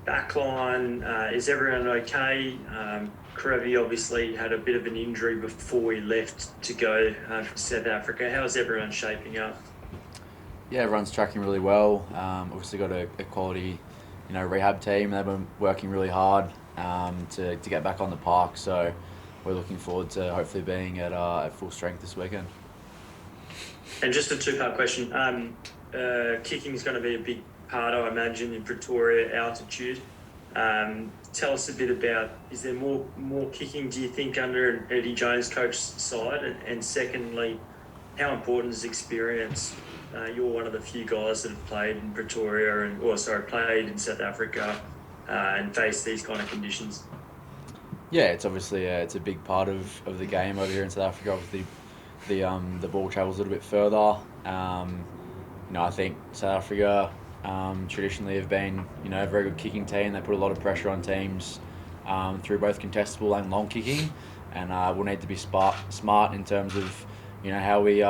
Backline, is everyone okay? Karevi obviously had a bit of an injury before he left to go for South Africa. How's everyone shaping up? Yeah, everyone's tracking really well. Obviously got a quality, rehab team. They've been working really hard to get back on the park. So we're looking forward to hopefully being at full strength this weekend. And just a two-part question. Kicking is going to be a big part, I imagine, in Pretoria altitude. Tell us a bit about, is there more kicking, do you think, under an Eddie Jones coach's side? And secondly, how important is experience? You're one of the few guys that have played in Pretoria played in South Africa and faced these kind of conditions. Yeah, it's obviously it's a big part of the game over here in South Africa. Obviously, the ball travels a little bit further. I think South Africa traditionally have been a very good kicking team. They put a lot of pressure on teams through both contestable and long kicking, and we'll need to be smart in terms of how we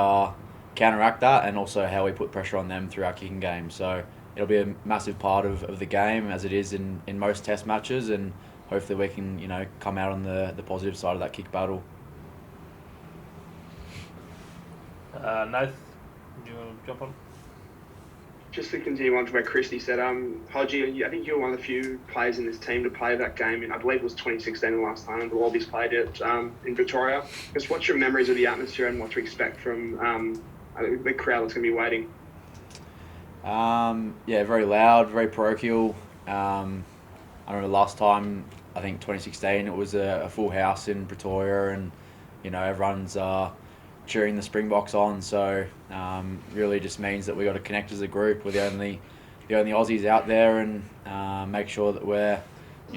counteract that, and also how we put pressure on them through our kicking game. So it'll be a massive part of the game, as it is in most Test matches, and hopefully we can come out on the positive side of that kick battle. Nath, do you want to jump on? Just to continue on to where Christy said, Hodgie, I think you were one of the few players in this team to play that game, and I believe it was 2016 the last time the Wallabies played it in Pretoria. Just what's your memories of the atmosphere and what to expect from the crowd that's going to be waiting? Very loud, very parochial. I remember last time, I think 2016, it was a full house in Pretoria, and everyone's cheering the Springboks on. So really just means that we got to connect as a group. We're the only Aussies out there, and make sure that we're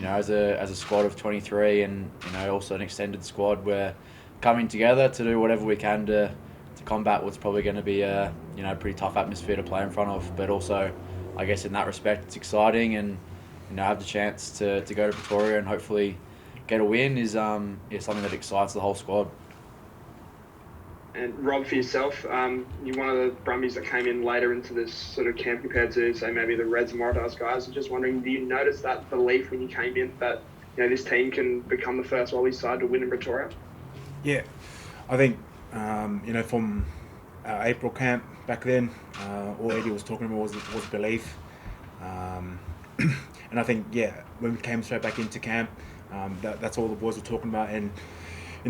as a squad of 23, and also an extended squad, we're coming together to do whatever we can to combat what's probably going to be a pretty tough atmosphere to play in front of. But also, I guess in that respect, it's exciting, and have the chance to go to Pretoria and hopefully get a win is something that excites the whole squad. And Rob, for yourself, you're one of the Brumbies that came in later into this sort of camp compared to, say, maybe the Reds and Waratahs guys. I'm just wondering, do you notice that belief when you came in that this team can become the first Wallabies side to win in Pretoria? Yeah, I think from our April camp back then, all Eddie was talking about was belief. And I think, when we came straight back into camp, that's all the boys were talking about. And,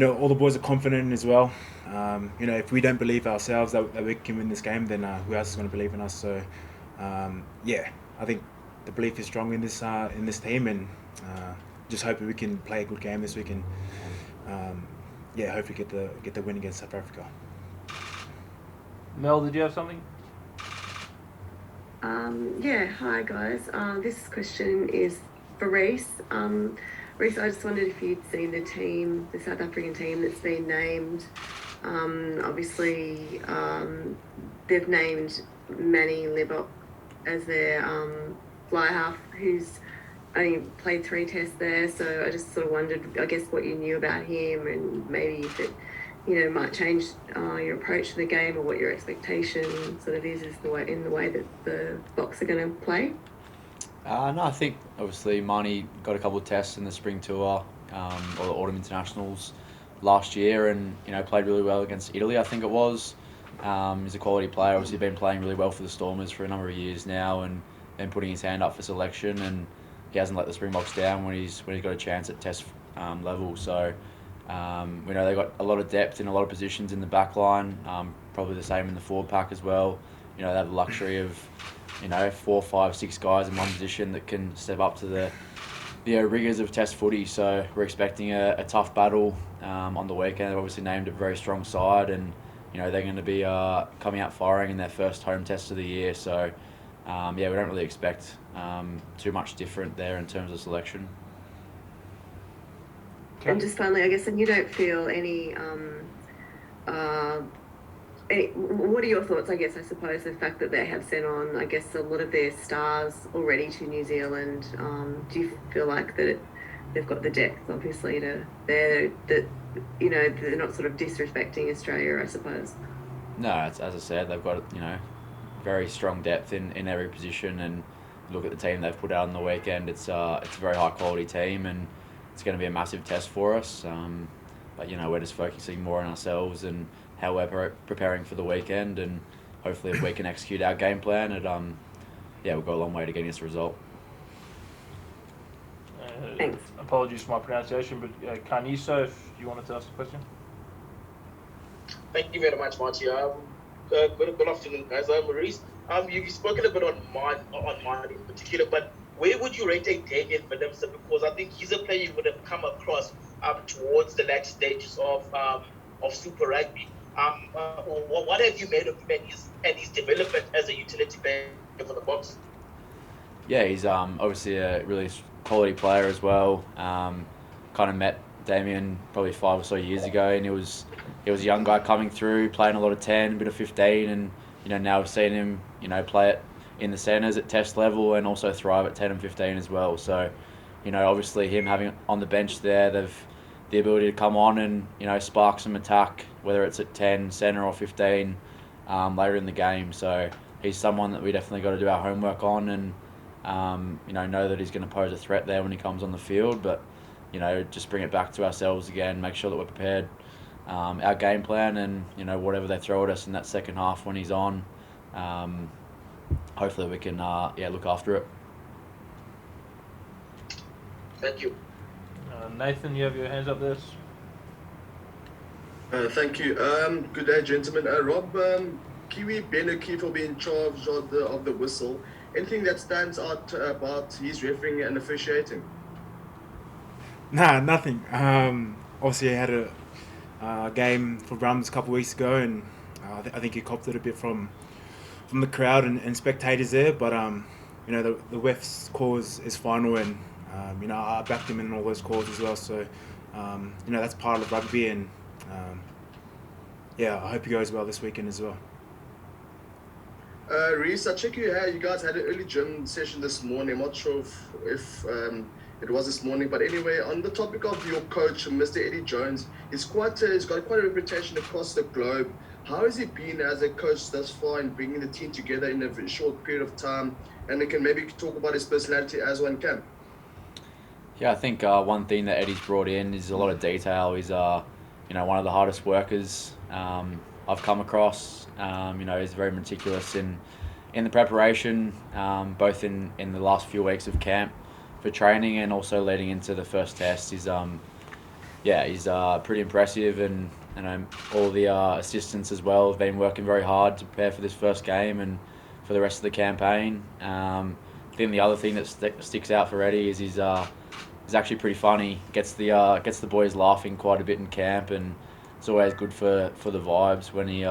all the boys are confident as well. If we don't believe ourselves that we can win this game, then who else is going to believe in us? So, I think the belief is strong in this team, and just hoping we can play a good game this week, and hopefully get the win against South Africa. Mel, did you have something? Hi guys. This question is for Reece. Reece, I just wondered if you'd seen the South African team that's been named. Obviously, they've named Manny Libok as their fly half, who's only played 3 tests there. So I just sort of wondered, I guess, what you knew about him, and maybe if it might change your approach to the game, or what your expectation sort of is in the way that the Boks are going to play. No, I think obviously Marnie got a couple of tests in the spring tour or the autumn internationals last year, and played really well against Italy, I think it was. He's a quality player. Obviously been playing really well for the Stormers for a number of years now, and then putting his hand up for selection, and he hasn't let the Springboks down when he's got a chance at test level. So we know they've got a lot of depth in a lot of positions in the back line, probably the same in the forward pack as well. They have the luxury of 4, 5, 6 guys in one position that can step up to the rigours of Test footy. So we're expecting a tough battle on the weekend. They've obviously named a very strong side, and they're going to be coming out firing in their first home test of the year. So we don't really expect too much different there in terms of selection. And just finally, I guess, and you don't feel any, what are your thoughts, I suppose, the fact that they have sent on, I guess, a lot of their stars already to New Zealand? Do you feel like that they've got the depth, obviously, they're not sort of disrespecting Australia, I suppose? No, as I said, they've got very strong depth in every position, and look at the team they've put out on the weekend, it's a very high quality team, and it's going to be a massive test for us. But we're just focusing more on ourselves and how we're preparing for the weekend, and hopefully if we can execute our game plan, we'll go a long way to getting us a result. Thanks. Apologies for my pronunciation, but Carniso, if you wanted to ask a question. Thank you very much, Marty. Good afternoon, guys. I'm Reece. You've spoken a bit on mine in particular, but where would you rate a Damien Willemse? Because I think he's a player you would have come across towards the latter stages of Super Rugby. What have you made of him and his development as a utility player for the Boks? Yeah, he's obviously a really quality player as well. Kind of met Damien probably 5 or so years ago, and he was a young guy coming through, playing a lot of 10, a bit of 15, and now we've seen him play it in the centres at test level and also thrive at 10 and 15 as well. So obviously him having on the bench there, they've the ability to come on and spark some attack, whether it's at 10, centre or 15 later in the game. So he's someone that we definitely got to do our homework on, and know that he's going to pose a threat there when he comes on the field, but just bring it back to ourselves again, make sure that we're prepared, our game plan, and whatever they throw at us in that second half when he's on, hopefully we can look after it. Thank you. Nathan, you have your hands up there. Thank you. Good day, gentlemen. Rob, Kiwi Ben O'Keefe will be in charge of the whistle. Anything that stands out about his refereeing and officiating? Nah, nothing. Obviously, I had a game for Brums a couple of weeks ago, and I think he copped it a bit from the crowd and spectators there. But the ref's call is final, and I backed him in all those calls as well. So that's part of rugby, and I hope he goes well this weekend as well. Reece, I check you guys had an early gym session this morning. I'm not sure if it was this morning, but anyway, on the topic of your coach, Mr. Eddie Jones, he's got quite a reputation across the globe. How has he been as a coach thus far in bringing the team together in a very short period of time? And we can maybe talk about his personality as one can. Yeah, I think one thing that Eddie's brought in is a lot of detail. He's one of the hardest workers I've come across. He's very meticulous in the preparation, both in the last few weeks of camp for training and also leading into the first test. He's pretty impressive, and all the assistants as well have been working very hard to prepare for this first game and for the rest of the campaign. I think the other thing that sticks out for Eddie is he's actually pretty funny. Gets the boys laughing quite a bit in camp, and it's always good for the vibes when he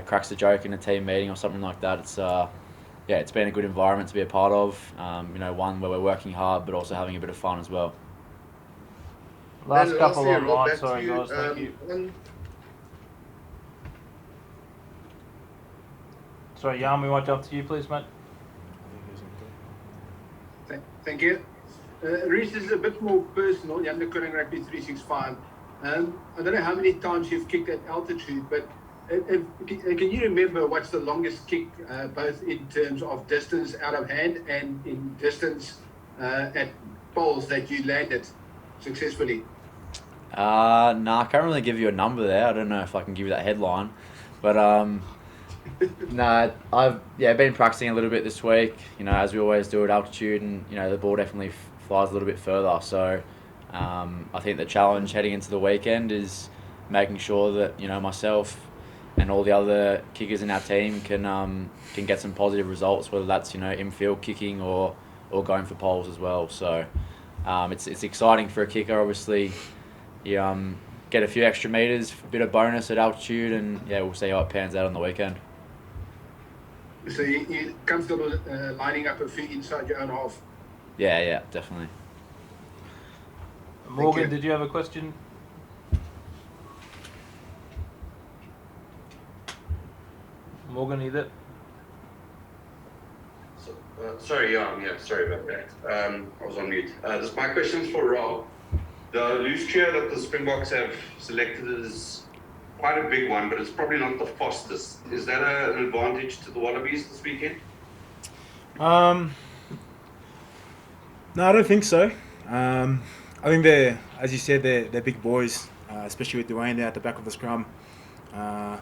cracks a joke in a team meeting or something like that. It's been a good environment to be a part of. One where we're working hard but also having a bit of fun as well. Last couple lastly, online, Rob, sorry guys, thank you. Sorry, Jan, we might jump to you, please, mate. Thank you. Reece, this is a bit more personal. Jan de Koning, Rugby 365. I don't know how many times you've kicked at altitude, but can you remember what's the longest kick, both in terms of distance out of hand and in distance at poles that you landed successfully? I can't really give you a number there. I don't know if I can give you that headline, but I've been practicing a little bit this week. As we always do at altitude, and the ball definitely flies a little bit further. So I think the challenge heading into the weekend is making sure that myself and all the other kickers in our team can get some positive results, whether that's infield kicking or going for poles as well. So it's exciting for a kicker. Obviously, you get a few extra meters, a bit of bonus at altitude, and we'll see how it pans out on the weekend. So you're comfortable lining up a few inside your own half? Yeah, definitely. Morgan, did you have a question? Morgan, either? Sorry about that. I was on mute. My question's for Rob. The loose trio that the Springboks have selected is quite a big one, but it's probably not the fastest. Is that an advantage to the Wallabies this weekend? No, I don't think so. I think they're, as you said, they're big boys, especially with Dwayne there at the back of the scrum. I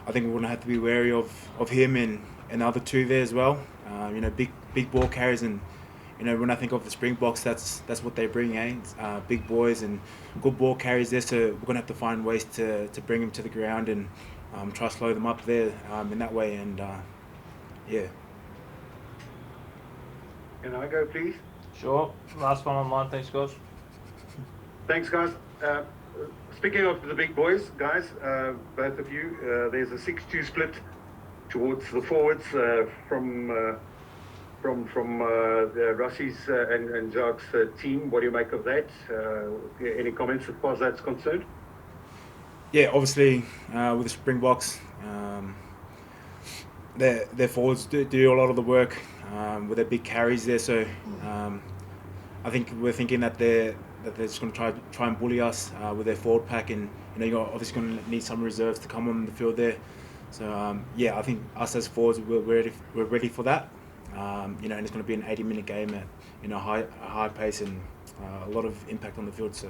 think we're going to have to be wary of him and the other two there as well. Big ball carriers, and when I think of the Springboks, that's what they bring, big boys and good ball carriers there. So we're going to have to find ways to bring them to the ground and try to slow them up there in that way. And yeah. Can I go, please? Sure. Last one online. Thanks, guys. Thanks, guys. Speaking of the big boys, guys, both of you, there's a 6-2 split towards the forwards from Russie's and Jacques' team. What do you make of that? Any comments as far as that's concerned? Yeah, obviously with the Springboks, their forwards do a lot of the work with their big carries there. So I think we're thinking that they're just going to try and bully us with their forward pack, and you're obviously going to need some reserves to come on the field there. So I think us as forwards we're ready for that. And it's going to be an 80-minute game at high pace and a lot of impact on the field. So.